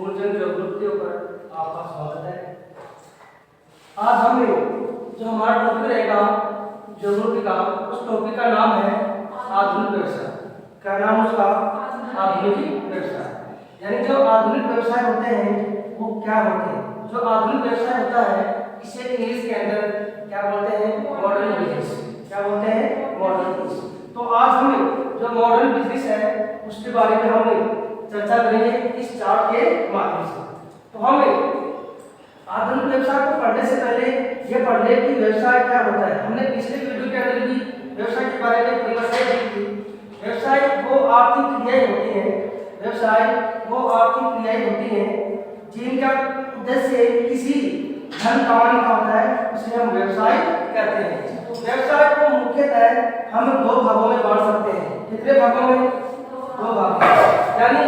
Moolchand geography के ऊपर आपका स्वागत है। आज हम जो हमारा टॉपिक रहेगा ज्योग्राफी का, उस टॉपिक का नाम है आधुनिक व्यवसाय। क्या नाम उसका? आधुनिक व्यवसाय। यानी जो आधुनिक व्यवसाय होते हैं वो क्या होते हैं? जो आधुनिक व्यवसाय होता है इसे इंग्लिश के अंदर क्या बोलते हैं? Modern business. क्या बोलते हैं? Modern business. तो आज हम जो मॉडर्न बिजनेस है उसके बारे में हम चर्चा करेंगे इस चार्ट के माध्यम से। तो हमें आधुनिक व्यवसाय को पढ़ने से पहले ये पढ़ ले कि व्यवसाय क्या होता है। हमने पिछले वीडियो के अंदर भी व्यवसाय के बारे में परिभाषा दी थी। व्यवसाय वो आर्थिक क्रियाएं होती हैं, व्यवसाय वो आर्थिक क्रियाएं होती हैं जिनका उद्देश्य किसी धन कमाने का होता है, उसे हम व्यवसाय कहते हैं। तो व्यवसाय को मुख्यतः हम दो भागों में बांट सकते हैं। कितने भागों में? दो भाग। यानी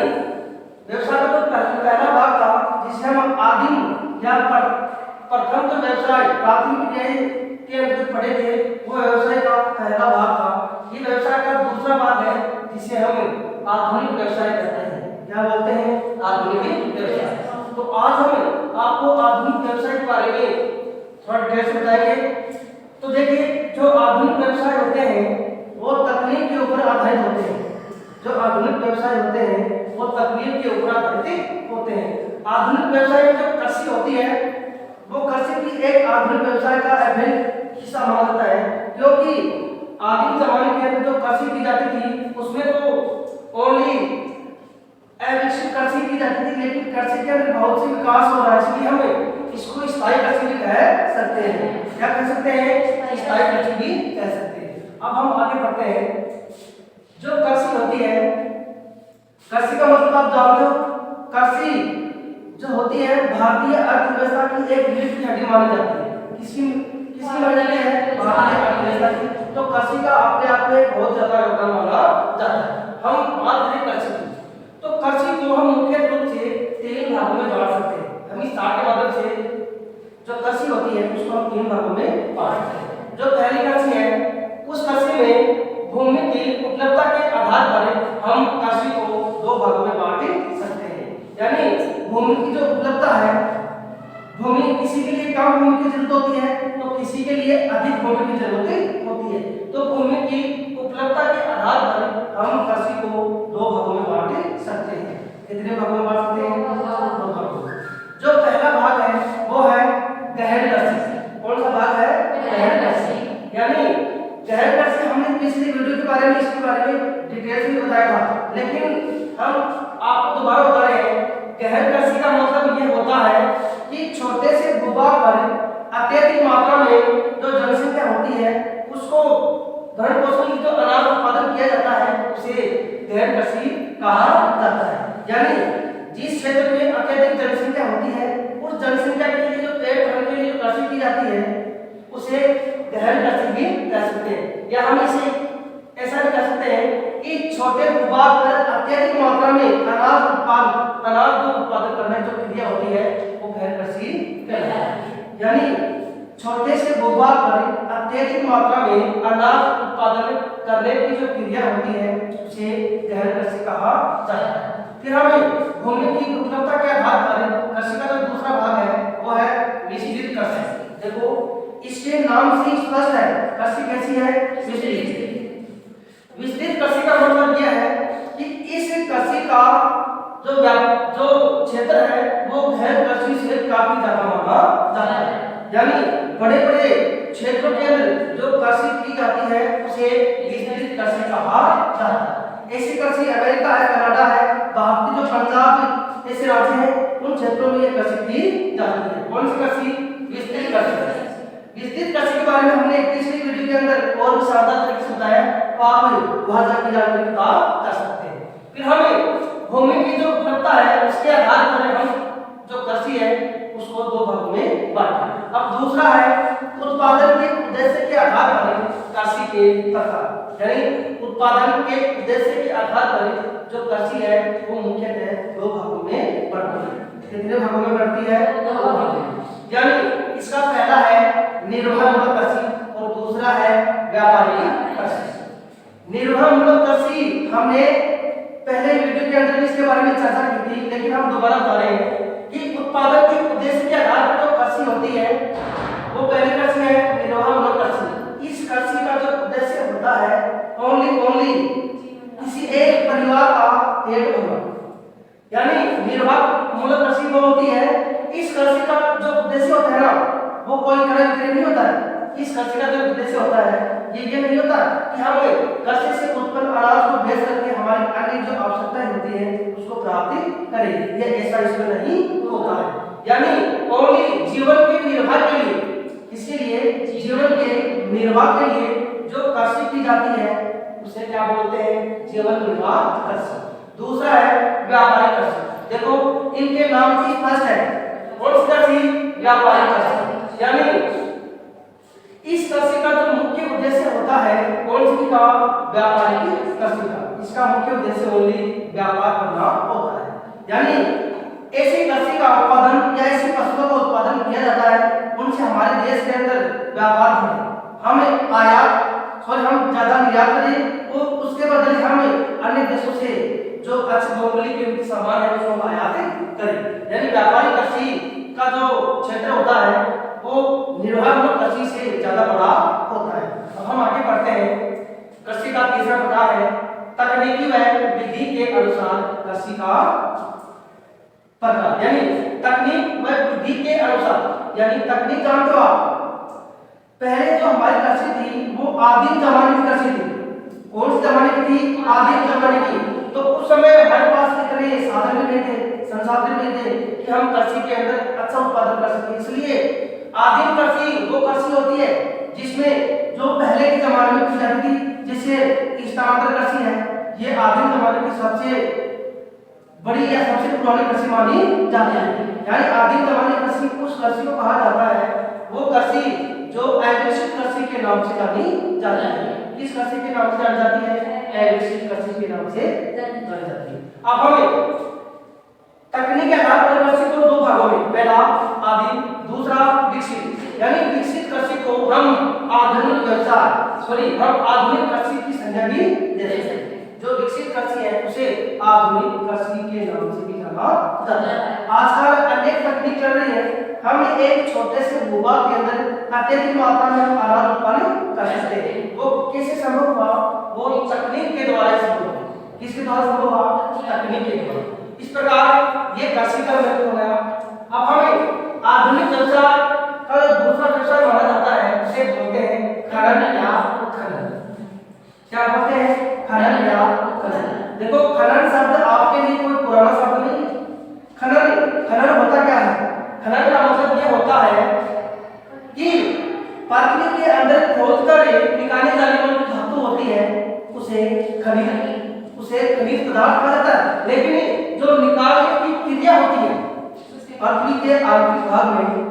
व्यवसाय का तो पहला भाग था जिसे हम आदिम या प्रथम तो व्यवसाय प्राथमिक क्रियाएं के अंतर्गत पढ़े थे, वो व्यवसाय का पहला भाग था। ये व्यवसाय का दूसरा भाग है जिसे हम आधुनिक व्यवसाय कहते हैं। क्या बोलते हैं? आधुनिक व्यवसाय। तो आज हम आपको आधुनिक व्यवसाय के बारे में थोड़ा डिटेल से बताएंगे। तो देखिए, जो आधुनिक व्यवसाय होते हैं वो तकनीक के ऊपर आधारित होते हैं। जो आधुनिक व्यवसाय होते हैं वो तकनीक के ऊपर आधारित होते हैं। आधुनिक व्यवसाय में जो कृषि होती है वो कृषि की एक आधुनिक व्यवसाय का अभिन्न हिस्सा माना जाता है, क्योंकि आदिम जमाने के अंदर जो कृषि की जाती थी उसमें तो ओनली अविकसित कृषि की जाती थी, लेकिन कृषि के अंदर बहुत सी विकास हो रहा है, इसलिए हम इसको स्थायी कृषि भी कह सकते हैं। क्या कह सकते हैं? स्थायी कृषि भी कह सकते हैं। अब हम आगे बढ़ते हैं। जो कृषि होती है, कृषि का मतलब आप जानते हो, कृषि जो होती है भारतीय अर्थव्यवस्था की एक रीढ़ की हड्डी मानी जाती है। किसकी मानी जाती है? भारतीय अर्थव्यवस्था की। तो कृषि का अपने आप में बहुत ज्यादा योगदान माना जाता है। हम बात करें कृषि की, तो कृषि को हम मुख्य रूप से तीन भागों में बांट सकते हैं। हम इस चार्ट के माध्यम से जो कृषि होती है उसको हम तीन भागों में बांट सकते हैं। जो पहली कृषि है उस कृषि में भूमि की उपलब्धता के आधार पर हम कृषि को दो भागों में बांट सकते हैं। यानी भूमि की जो उपलब्धता है, भूमि किसी के लिए कम भूमि की जरूरत होती है तो किसी के लिए अधिक भूमि की जरूरत होती है। तो भूमि की उपलब्धता के आधार पर हम कृषि को दो भागों में बांट सकते हैं। कितने भागों में बांट सकते हैं? दो भागों में। जो पहला भाग है वो है गहन कृषि। कौन सा भाग है? गहन कृषि। यानी गहन कृषि हमने पिछली वीडियो के बारे में इसके बारे में डिटेल्स में बताया था, लेकिन हम आपको दोबारा बता रहे हैं। गहन कृषि का मतलब ये होता है कि छोटे से भूभाग पर अत्यधिक मात्रा में जो जनसंख्या होती है उसको भरण पोषण की जो अनाज उत्पादन किया जाता है उसे गहन कृषि कहा जाता है। यानी जिस क्षेत्र में अत्यधिक जनसंख्या होती है उस जनसंख्या के लिए जो पेट भरने के लिए कृषि की जाती है उसे गहन कृषि भी कह सकते हैं। या हम इसे ऐसा भी कह सकते हैं कि छोटे भूभाग पर अत्यधिक मात्रा में अनाज जो उत्पादन करने जो क्रिया होती है वो गहन कृषि कहलाता है। यानी छोटे से भूभाग पर अत्यधिक मात्रा में अनाज उत्पादन करने की जो क्रिया होती है उसे गहन कृषि कहा जाता है। फिर हमें भूमि की उपलब्धता के आधार पर कृषि का जो दूसरा भाग है वो है विस्तृत कृषि। देखो इसके नाम से स्पष्ट है कृषि कैसी है? विस्तृत। विस्तृत कृषि का मतलब यह है कि इस कृषि का जो क्षेत्र है वो गहन कृषि से काफी ज्यादा माना जाता है। यानी बड़े बड़े क्षेत्रों के अंदर जो कृषि की जाती है उसे विस्तृत कृषि कहा जाता है। ऐसी कृषि अमेरिका है, कनाडा है, भारत के जो पंजाब ऐसे राज्य हैं उन क्षेत्रों में ये कृषि की जाती है। कौन सी कृषि? विस्तृत कृषि। विस्तृत कृषि के बारे में हमने पिछली वीडियो के अंदर और भी शानदार तरीके से बताया, तो आप वहां जाकर जानकारी प्राप्त कर सकते हैं। फिर हमें भूमि की जो उपलब्धता है उसके आधार पर हम जो कृषि है उसको दो भागों में बांटें। अब दूसरा है उत्पादन के उद्देश्य के आधार पर कृषि के प्रकार। यानी उत्पादन के उद्देश्य के आधार पर जो कृषि है वो मुख्यतः दो भागों में बढ़ती है। कितने भागों में बढ़ती है? दो भागों में। यानी इसका पहला है निर्वहनमूलक कृषि और दूसरा है व्यापारिक कृषि। निर्वहनमूलक कृषि हमने पहले वीडियो के अंदर इसके बारे में चर्चा की थी, लेकिन हम दोबारा बता रहे हैं कि उत्पादन के उद्देश्य के आधार पर जो कृषि होती है वो पहली कृषि है निर्वाहमूलक कृषि। इस कृषि का जो उद्देश्य होता है ओनली किसी एक परिवार का पेट भरना, यानी निर्वाहमूलक कृषि वो होती है। इस कृषि का जो उद्देश्य होता है ना वो कोई क्रय विक्रय नहीं होता है। इस कृषि का जो उद्देश्य होता है ये नहीं होता कि हम कृषि से उत्पन्न अनाज को बेच करके हमारी अन्य जो आवश्यकताएं होती है उसको प्राप्ति करें, ये ऐसा इसमें नहीं होता है। यानी ओनली जीवन के निर्वाह के लिए, इसके लिए जीवन के निर्वाह के लिए जो कृषि की जाती है उसे क्या बोलते हैं, जीवन निर्वाह कृषि। दूसरा है व्यापारिक कृषि। देखो इनके नाम से स्पष्ट है, कौन सी कृषि, व्यापारिक कृषि। यानी इस कृषि का जो मुख्य उद्देश्य होता है कौन सी का, व्यापारिक कृषि का। इसका मुख्य उद्देश्य ओनली व्यापार करना होता है। यानी ऐसी कृषि का उत्पादन या ऐसी फसलों का उत्पादन किया जाता है उनसे हमारे देश के अंदर व्यापार बढ़े, हम आयात और हम ज्यादा निर्यात करें और उसके बदले हम अन्य देशों से जो अच्छे भौगोलिक कीमती सामान है उसको आयात करें। यानी व्यापारिक कृषि का जो क्षेत्र होता है वो निर्वाहमूलक कृषि से ज्यादा बड़ा होता है। अब हम आगे बढ़ते हैं। कृषि का तीसरा प्रकार है तकनीकी व विधि के अनुसार कृषि का प्रकार। यानी तकनीक व विधि के अनुसार, यानी तकनीक जानते हो आप, पहले जो हमारी कृषि थी वो आदिम जमाने की कृषि थी। कौन सी जमाने की थी, आदिम जमाने की। तो उस समय हमारे पास इतने साधन भी नहीं थे, संसाधन नहीं थे कि हम कृषि के अंदर अच्छा उत्पादन कर सकें। इसलिए आदिम कृषि वो कृषि होती है जिसमें जो पहले के जमाने में की जाती थी, जैसे स्थानांतर कृषि है, ये आदिम जमाने की सबसे बड़ी या सबसे पुरानी कृषि मानी जाती है। यानी आदिम जमाने की कृषि उस कृषि को कहा जाता है, वो कृषि जो अविकसित कृषि के नाम से जानी जाती है। किस कृषि के नाम से जानी जाती है, अविकसित कृषि के नाम से जानी जाती है। अब हमें तकनीक के आधार पर कृषि को दो भागों में, पहला आदिम, दूसरा विकसित। यानी विकसित कृषि को हम आधुनिक व्यवसाय हम आधुनिक कृषि की संज्ञा भी दे सकते हैं। जो विकसित कृषि है उसे आधुनिक कृषि के नाम से भी जाना जाता है। आजकल अनेक तकनीक चल रही है, हम एक छोटे से भूभाग के अंदर अत्यधिक मात्रा में अनाज उत्पादन कर सकते हैं। वो कैसे संभव हुआ, वो तकनीक के द्वारा संभव हुआ। किसके द्वारा संभव हुआ, तकनीक के द्वारा। इस प्रकार ये कृषि का महत्व हो गया। अब हमें आधुनिक व्यवसाय का दूसरा व्यवसाय माना जाता है उसे बोलते हैं खनन या उत्खनन। क्या बोलते हैं, खनन या उत्खनन। देखो खनन शब्द आपके लिए कोई पुराना शब्द नहीं है। खनन होता क्या है, खनन का मतलब ये होता है कि पृथ्वी के अंदर खोद कर निकाले जाने वाली धातु होती है उसे खनिज पदार्थ कहा जाता है। लेकिन जो निकालने की क्रिया होती है पृथ्वी के आंतरिक भाग में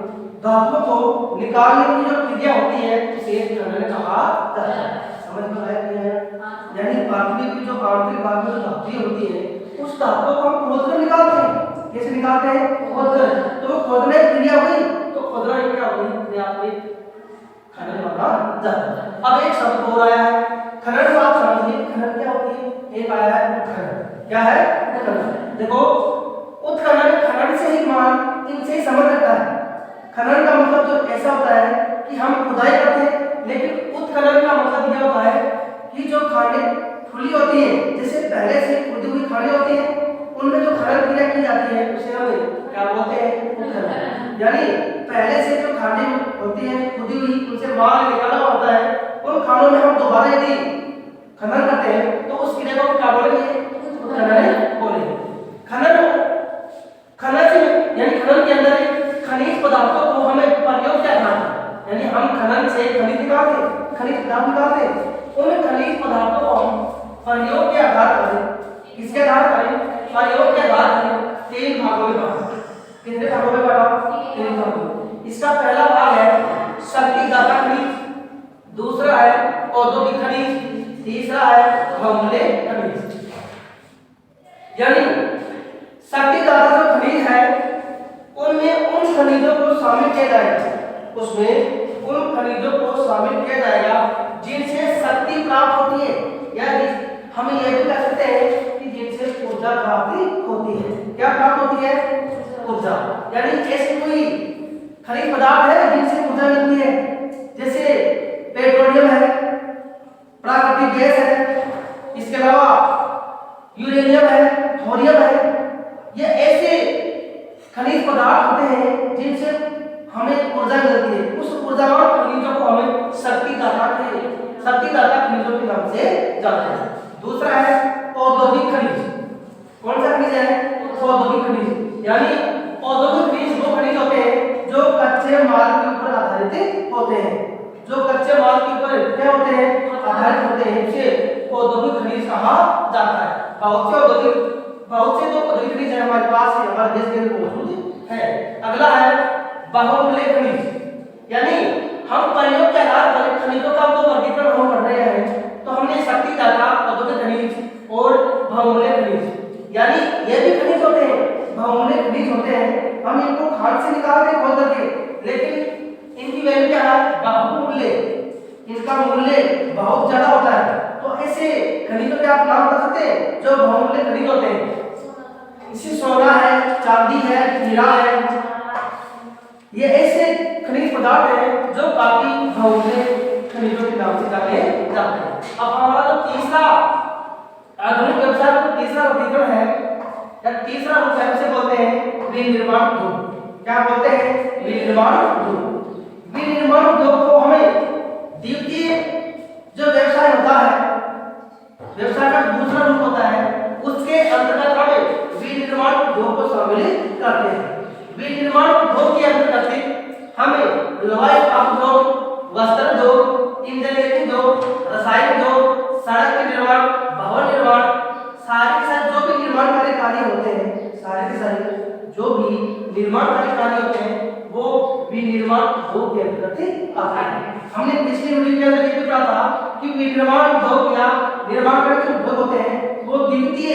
धातुओं को निकालने की जो क्रिया होती है उसे खनन कहा जाता है। समझ में आया क्या है? यानी पृथ्वी की जो आंतरिक भाग में जो धातुएं होती है उस धातुओं को हम खोद कर निकालते हैं। कैसे निकालते हैं, खोद कर। तो वो खोदने की क्रिया हुई तो खोदना की क्रिया हुई अपने आप में खनन माना जाता है। अब एक शब्द और आया है खनन, को आप समझिए खनन क्या होती है। एक आया है उत्खनन। क्या है, उत्खनन। देखो उत्खनन खनन से ही मान इनसे ही समझ लगता है। खनन का मतलब तो ऐसा होता है कि हम खुदाई करते हैं, लेकिन उत्खनन का मतलब यह होता है कि जो खाने खुली होती है, जैसे पहले से खुदी हुई खाने होती है उनमें जो खनन क्रिया की जाती है उसे हम क्या बोलते हैं, उत्खनन। यानी पहले से जो खाने होती है खुदी हुई उनसे माल निकाला होता है, उन खानों में हम दोबारा यदि खनन करते हैं तो उस क्रिया को क्या बोलेंगे, उत्खनन बोलेंगे। खनन से यानी खनन के अंदर खनिज पदार्थों को हमें प्रयोग के आधार पर, यानी हम खनन से खनिज पदार्थ निकालते उन खनिज पदार्थों को हम प्रयोग के आधार पर, किसके आधार पर, प्रयोग के आधार पर 3 भागों में बांटा। कितने भागों में बांटा, 3 भागों में। इसका पहला भाग है शक्तिदाता खनिज, दूसरा है औद्योगिक खनिज, तीसरा है बहुमूल्य खनिज। यानी शक्तिदाता जो खनिज है उनमें उन खनिजों को शामिल किया जाएगा, उसमें उन खनिजों को शामिल किया जाएगा जिनसे शक्ति प्राप्त होती है। या हम ये भी कह सकते हैं कि जिनसे इससे ऊर्जा प्राप्ति होती है। क्या प्राप्त होती है? ऊर्जा। यानी ऐसे कोई खनिज पदार्थ है जिनसे ऊर्जा मिलती है, जैसे पेट्रोलियम है, प्राकृतिक गैस है, इसके अलावा यूरेनियम है, थोरियम है। ये ऐसे खनिज पदार्थ होते हैं जिनसे हमें ऊर्जा मिलती है। उस ऊर्जावान खनिजों को हमें शक्ति दाता खनिजों के नाम से जानते हैं। दूसरा है औद्योगिक खनिज। कौन सा खनिज है? औद्योगिक खनिज। यानी औद्योगिक खनिज वो खनिज होते हैं जो कच्चे माल के ऊपर आधारित होते हैं, जो कच्चे माल के ऊपर क्या होते हैं? आधारित होते हैं। इसे औद्योगिक खनिज कहा जाता है। बहुत से जो औद्योगिक खनिज है हमारे पास हमारे देश के अंदर मौजूद है। अगला है बहुमूल्य खनिज। यानी हम प्रयोग के आधार पर खनिजों का जो वर्गीकरण हम कर रहे हैं, तो हमने शक्ति दाता, औद्योगिक खनिज और बहुमूल्य खनिज, यानी ये भी खनिज होते हैं, बहुमूल्य खनिज होते हैं। हम इनको खान से निकालते हैं खोद करके, लेकिन इनकी वैल्यू क्या है? बहुमूल्य। इनका मूल्य बहुत ज्यादा होता है। तो ऐसे खनिजों के आप नाम बता सकते हैं जो बहुमूल्य खनिज होते हैं? इसी सोना है, चांदी है, हीरा है। ये ऐसे खनिज पदार्थ हैं जो काफी बहुमूल्य खनिजों के नाम से जाने जाते हैं। अब हमारा जो तीसरा आधुनिक व्यवसाय का तीसरा वर्गीकरण है या तीसरा रूप है, उसे बोलते हैं विनिर्माण उद्योग। क्या बोलते हैं? विनिर्माण उद्योग। विनिर्माण उद्योग को हमें द्वितीय जो व्यवसाय होता है, व्यवसाय का दूसरा रूप होता है, उसके अंतर्गत हमें विनिर्माण उद्योग को सम्मिलित करते हैं। विनिर्माण उद्योग के अंतर्गत हमें लोहा इस्पात उद्योग, वस्त्र उद्योग, इंजीनियरिंग उद्योग, रसायन उद्योग, सड़क के निर्माण, भवन निर्माण, सारे के सारे जो भी निर्माणकारी कार्य होते हैं, सारे के सारे जो भी निर्माणकारी कार्य होते हैं वो विनिर्माण उद्योग के अंतर्गत आते हैं। हमने पिछले वीडियो के अंदर ये भी पढ़ा था कि विनिर्माण उद्योग या निर्माणकारी जो उद्योग होते हैं वो द्वितीय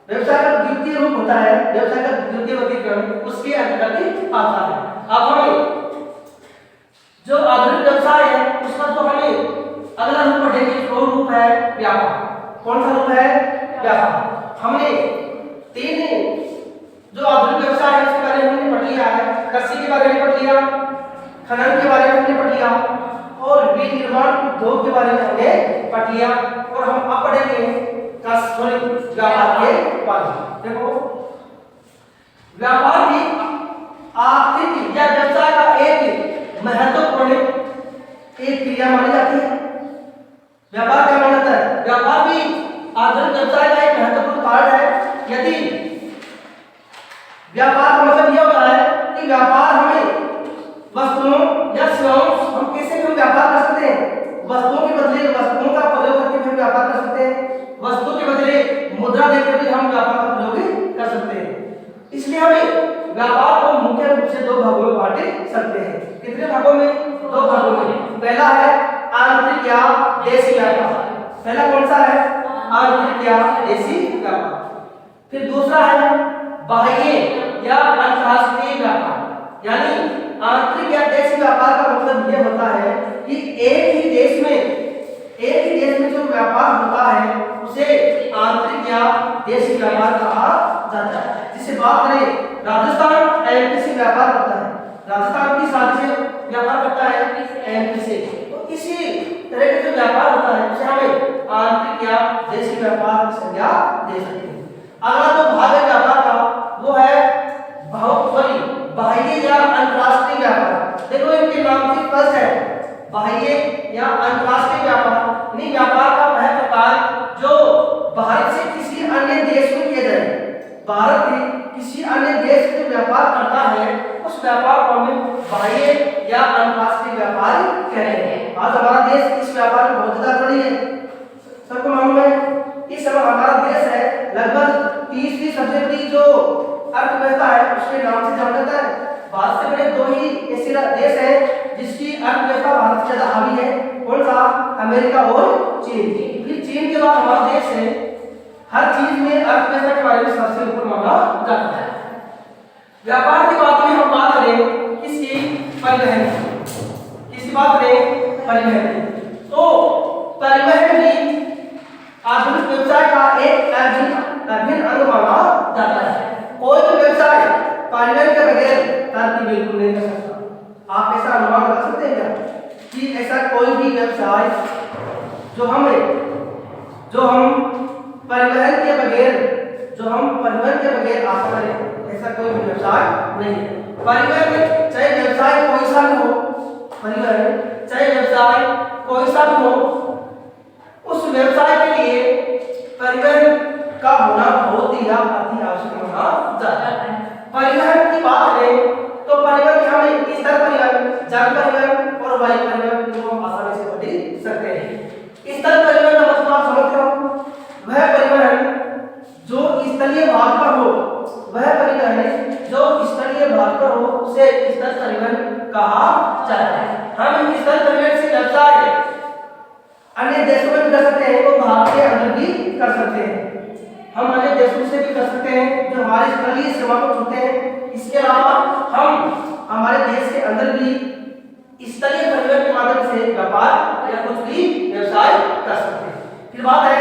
व्यवसाय का द्वितीय रूप होता है, व्यवसाय का द्वितीय वर्गीकरण उसके अंतर्गत आता है। अब हमें जो आधुनिक व्यवसाय है उसका तो हमें अगला रूप पढ़ेंगे, वो रूप है व्यापार। कौन सा रूप है? व्यापार। हमने तीन जो आधुनिक व्यवसाय है उसके बारे में हमने पढ़ लिया है। कृषि के बारे में पढ़ लिया, खनन के बारे में हमने पढ़ लिया और विनिर्माण उद्योग के बारे में हमने पढ़ लिया। और हम अब पढ़ेंगे व्यापार के बारे में। देखो, व्यापार भी आर्थिक या व्यवसाय का एक महत्वपूर्ण एक क्रिया मानी जाती है। व्यापार क्या माना जाता है? व्यापार भी आधुनिक व्यवसाय का एक महत्वपूर्ण पार्ट है। यदि व्यापार का मतलब यह होता है कि व्यापार हमें वस्तुओं या सेवाओं, हम कैसे भी व्यापार कर सकते हैं। वस्तुओं के बदले वस्तुओं का प्रयोग करके भी व्यापार कर सकते हैं, वस्तु के बदले मुद्रा देकर भी हम व्यापार का प्रयोग कर सकते हैं। इसलिए हमें व्यापार को मुख्य रूप से दो भागों में बांट सकते हैं। कितने भागों में? दो भागों में। पहला है आंतरिक या देशी व्यापार। पहला कौन सा है? आंतरिक या देशी व्यापार। फिर दूसरा है बाह्य या अंतरराष्ट्रीय व्यापार। यानी आंतरिक या देशी व्यापार का मतलब यह होता है कि एक ही देश में जो व्यापार होता है उसे आंतरिक या देशी व्यापार कहा जाता है। जिसे बात करें, राजस्थान एमपी से व्यापार करता है, राजस्थान की शादी से व्यापार करता है एमपी से। तो इसी तरह का जो व्यापार होता है उसे हमें आंतरिक या देशी व्यापार की संज्ञा दे सकते हैं। अगला जो भाग है व्यापार का वो है बाह्य या अंतरराष्ट्रीय व्यापार। देखो इनके नाम से स्पष्ट है, बाह्य या अंतरराष्ट्रीय व्यापार। यानी व्यापार का वह प्रकार जो भारत से किसी अन्य देश में किया जाए। भारत किसी अन्य देश में व्यापार करता है उस व्यापार को हम बाह्य या अंतरराष्ट्रीय व्यापार कहते हैं। आज हमारा देश इस व्यापार में बहुत ज्यादा बड़ी है, सबको मालूम है। इस समय हमारा देश है लगभग 30वीं सबसे बड़ी जो अर्थव्यवस्था है उसके नाम से जाना जाता है। भारत से बड़े दो ही ऐसे देश हैं जिसकी अर्थव्यवस्था भारत से ज्यादा हावी है। कौन सा? अमेरिका और चीन। फिर चीन के बाद हमारा देश है। हर चीज में अर्थव्यवस्था के बारे में सबसे ऊपर माना जाता है। व्यापार की बात में हम बात करें किसकी? परिवहन। किसकी बात करें? परिवहन। तो परिवहन भी आधुनिक व्यवसाय का एक बगैर तरक्की बिल्कुल नहीं कर सकता। आप ऐसा अनुमान लगा सकते हैं क्या कि ऐसा कोई भी व्यवसाय जो हम परिवहन के बगैर आशा करें, ऐसा कोई भी व्यवसाय नहीं है। परिवहन चाहे व्यवसाय कोई सा भी हो, उस व्यवसाय के लिए परिवहन का होना बहुत ही अति आवश्यक माना जाता है। परिवहन की बात करें तो परिवहन में हमें स्थल परिवहन, जल परिवहन और वायु परिवहन को हम आसानी से पढ़ सकते हैं। स्थल परिवहन का मतलब आप समझते हो, वह परिवहन जो स्थलीय भाग पर हो, उसे स्थल परिवहन कहा जाता है। हम स्थल परिवहन से व्यवसाय अन्य देशों में भी कर सकते हैं और भारत के अंदर भी कर सकते हैं। हम अन्य देशों से भी कर सकते हैं जो हमारी स्थलीय सीमा को छूते हैं। इसके अलावा हम हमारे देश के अंदर भी स्थलीय परिवहन के माध्यम से व्यापार या कुछ भी व्यवसाय कर सकते हैं। फिर बात है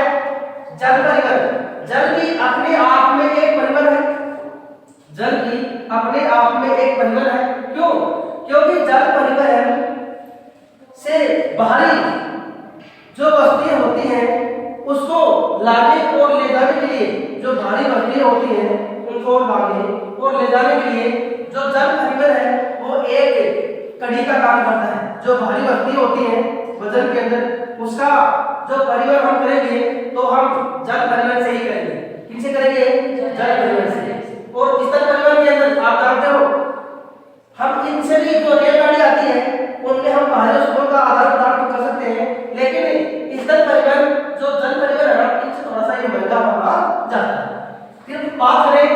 जल परिवहन। जल भी अपने आप में एक परिवहन है। क्यों? क्योंकि जल परिवहन से बाहरी जो वस्तुएं होती हैं उसको लाने और ले जाने के लिए, जो भारी वस्तुएं होती हैं उनको लाने और ले जाने के लिए जो जल परिवहन है वो एक कड़ी का काम करता है। जो भारी वस्तुएं होती हैं वजन के अंदर, उसका जो परिवहन हम करेंगे तो हम जल परिवहन से ही करेंगे। किससे करेंगे? जल परिवहन से। और स्थल परिवहन के अंदर आप जानते हो हम इनसे भी जो रेलगाड़ी आती है उनमें हम भारी वस्तुओं का आदान प्रदान कर सकते हैं, लेकिन स्थल परिवहन जो जल परिवहन है इनसे थोड़ा सा ये महंगा माना जाता है। फिर बात करें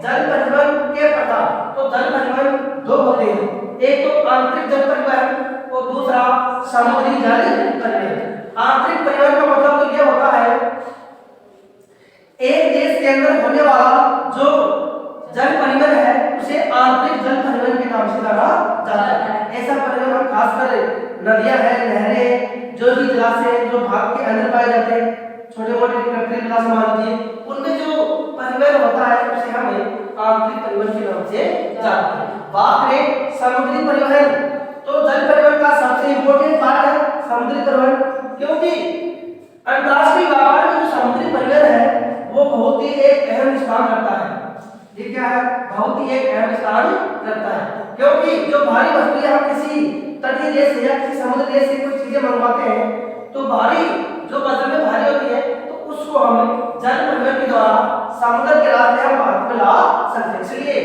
जल परिवहन के प्रकार, तो जल परिवहन दो होते हैं, एक तो आंतरिक जल परिवहन और दूसरा समुद्री जल परिवहन। आंतरिक परिवहन का मतलब तो यह होता है एक देश के अंदर होने वाला जो जल परिवहन है उसे आंतरिक जल परिवहन के नाम से जाना जाता है। ऐसा परिवहन हम खासकर नदियां हैं, नहरें, जो भी जलाशय जो भारत के अंदर पाए जाते हैं, छोटे मोटे कृत्रिम जलाशय मान लीजिए, उनमें जो परिवहन होता है उसे हम आंतरिक परिवहन के नाम से जानते हैं। बात करें समुद्री परिवहन, तो जल परिवहन का सबसे इंपॉर्टेंट पार्ट है समुद्री परिवहन, क्योंकि अंतरराष्ट्रीय व्यापार में जो समुद्री परिवहन है वो बहुत ही एक अहम स्थान रखता है। ये क्या है? बहुत ही एक अहम स्थान रखता है, क्योंकि जो भारी वस्तुएं हम किसी तटीय देश से या किसी समुद्र देश से कुछ चीजें मंगवाते हैं तो भारी जो वजन में भारी होती है तो उसको हम जल परिवहन के द्वारा समुद्र के रास्ते हम भारत में ला सकते हैं। इसलिए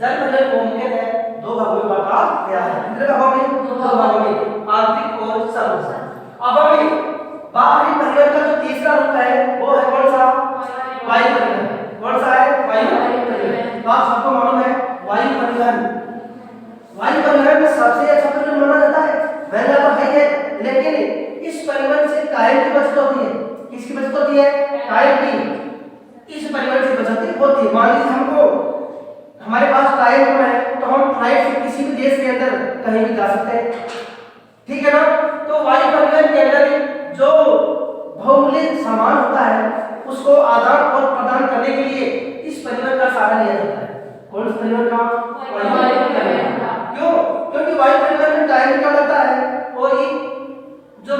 जल परिवहन को मुख्य है दो भागों में बांटा गया है। कितने भागों में? दो भागों में, आंतरिक और समुद्री। अब हमें बाहरी परिवहन का जो तीसरा रूप है वो है कौन सा? वायु परिवहन। कौन सा है? वायु परिवहन। तो आप सबको मालूम है वायु परिवहन में सबसे अच्छा परिवहन माना जाता है। महंगा तो है ही, लेकिन इस परिवहन से टाइम की बचत होती है। किसकी बचत होती है? टाइम की। इस परिवहन से बचत होती है। मान लीजिए हमको हमारे पास टाइम कम है तो हम फ्लाइट से किसी भी देश के अंदर कहीं भी जा सकते हैं, ठीक है ना? तो वायु परिवहन के अंदर जो बहुमूल्य सामान होता है उसको आदान और प्रदान करने के लिए इस परिवहन का सहारा लिया जाता है। कौन सा परिवहन का? वायु परिवहन का। क्यों? क्योंकि वायु परिवहन में टाइम कम लगता है और ये जो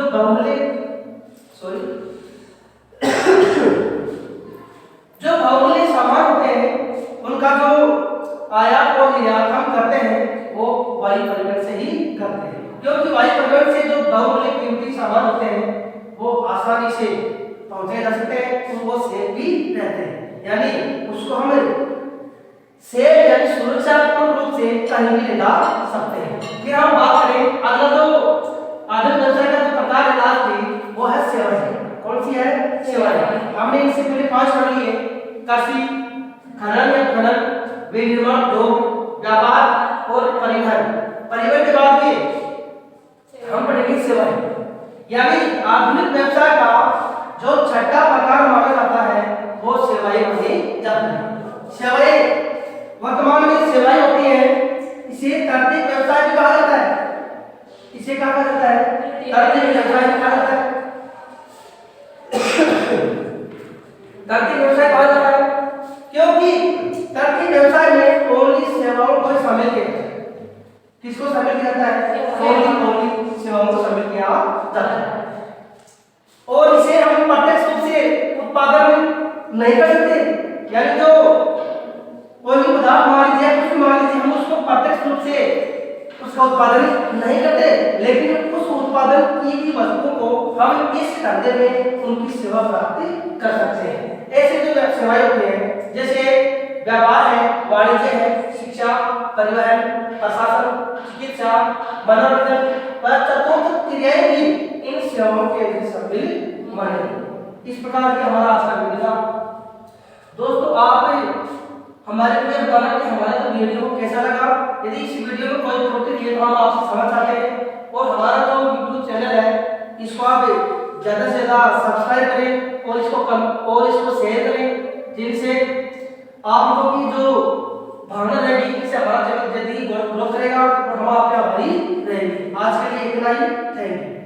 बहुमूल्य सामान होते हैं उनका जो आयात और निर्यात हम करते हैं वो वायु परिवहन से ही करते हैं। क्योंकि वायु परिवहन से जो बहुमूल्य कीमती सामान होते हैं वो आसानी से पहुंचे जा सकते हैं और वो सेफ भी रहते हैं, यानी उसको हम सेफ यानी सुरक्षात्मक रूप से कहीं भी ले जा सकते हैं। फिर हम बात करें अगला जो आधुनिक व्यवसाय का जो प्रकार है लास्ट की वो है सेवाएं। कौन सी है? सेवाएं। हमने इससे पहले 5 पढ़ लिए, कृषि, खनन, विनिर्माण उद्योग, व्यापार और परिवहन। परिवहन के बाद में हम पढ़ेंगे सेवाएं, यानी आधुनिक व्यवसाय का जो छठा प्रकार माना जाता है वो सेवाएं मानी जाती है। सेवाएं वर्तमान में सेवाएं होती है, इसे तर्तीब व्यवसाय भी कहा जाता है। इसे क्या कहा जाता है? तर्तीब व्यवसाय कहा जाता है। तर्तीब व्यवसाय कहा जाता है क्योंकि तर्तीब व्यवसाय में ओनली सेवाओं को शामिल किया जाता है। किसको शामिल किया जाता है? मौलिक सेवाओं को शामिल किया जाता है। और इसे हम प्रत्यक्ष रूप से उत्पादन नहीं कर सकते, यानी जो कोई भी पदार्थ मान लीजिए हम उसको प्रत्यक्ष रूप से उसका उत्पादन नहीं करते, लेकिन उस उत्पादन की भी वस्तुओं को हम इस धंधे में उनकी सेवा प्राप्ति कर सकते हैं। ऐसे जो सेवाएं होती हैं जैसे व्यापार है, वाणिज्य है, शिक्षा, परिवहन, प्रशासन, चिकित्सा, मनोरंजन पर चतुर्थ क्रियाएं भी इन सेवाओं के अंदर शामिल मानी। इस प्रकार की हमारा आज का वीडियो था। दोस्तों आप हमारे को ये बताना कि हमारा जो वीडियो कैसा लगा। यदि इस वीडियो में कोई त्रुटि है तो हम आपसे समझ चाहते हैं, और हमारा जो यूट्यूब चैनल है इसको आप ज़्यादा से ज़्यादा सब्सक्राइब करें और इसको शेयर करें, जिनसे आप लोगों की जो भावना रहेगी इससे हमारा चैनल जल्दी ग्रोथ करेगा और हम आपके आभारी रहेंगे। आज के लिए इतना ही, थैंक यू।